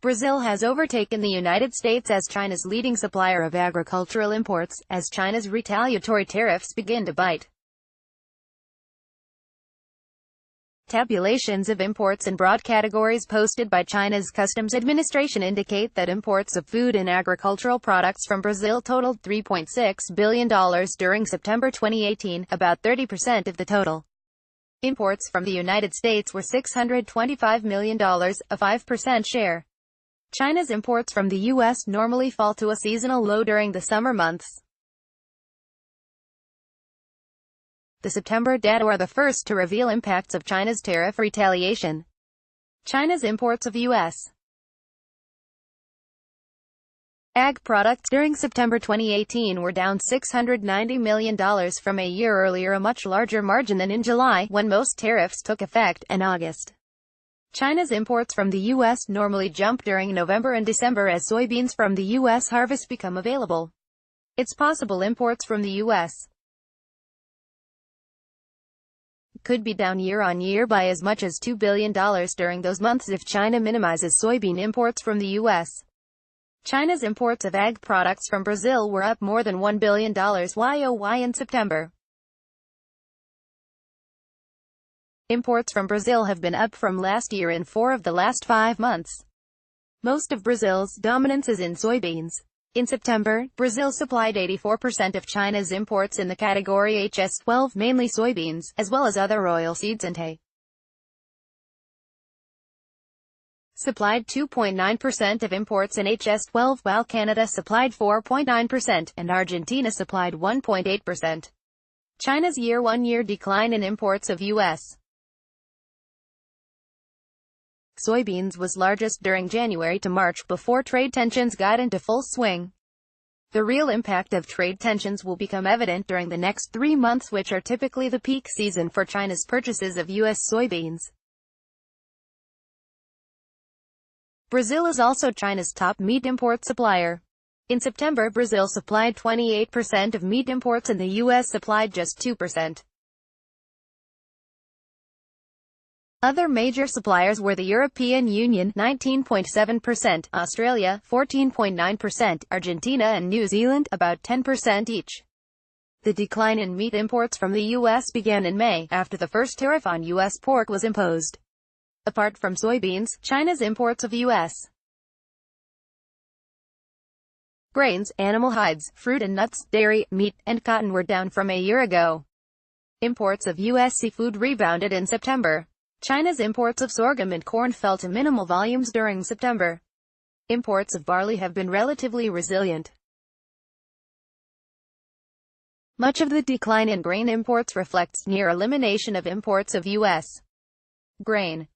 Brazil has overtaken the United States as China's leading supplier of agricultural imports, as China's retaliatory tariffs begin to bite. Tabulations of imports in broad categories posted by China's Customs Administration indicate that imports of food and agricultural products from Brazil totaled $3.6 billion during September 2018, about 30% of the total. Imports from the United States were $625 million, a 5% share. China's imports from the U.S. normally fall to a seasonal low during the summer months. The September data are the first to reveal impacts of China's tariff retaliation. China's imports of U.S. ag products during September 2018 were down $690 million from a year earlier, a much larger margin than in July, when most tariffs took effect, and August. China's imports from the U.S. normally jump during November and December as soybeans from the U.S. harvest become available. It's possible imports from the U.S. could be down year-on-year by as much as $2 billion during those months if China minimizes soybean imports from the U.S. China's imports of ag products from Brazil were up more than $1 billion YoY in September. Imports from Brazil have been up from last year in 4 of the last 5 months. Most of Brazil's dominance is in soybeans. In September, Brazil supplied 84% of China's imports in the category HS12, mainly soybeans, as well as other oilseeds and hay. Supplied 2.9% of imports in HS12, while Canada supplied 4.9%, and Argentina supplied 1.8%. China's year-on-year decline in imports of U.S. soybeans was largest during January to March before trade tensions got into full swing. The real impact of trade tensions will become evident during the next 3 months, which are typically the peak season for China's purchases of U.S. soybeans. Brazil is also China's top meat import supplier. In September, Brazil supplied 28% of meat imports and the U.S. supplied just 2%. Other major suppliers were the European Union, 19.7%, Australia, 14.9%, Argentina and New Zealand, about 10% each. The decline in meat imports from the U.S. began in May, after the first tariff on U.S. pork was imposed. Apart from soybeans, China's imports of U.S. grains, animal hides, fruit and nuts, dairy, meat, and cotton were down from a year ago. Imports of U.S. seafood rebounded in September. China's imports of sorghum and corn fell to minimal volumes during September. Imports of barley have been relatively resilient. Much of the decline in grain imports reflects near elimination of imports of U.S. grain.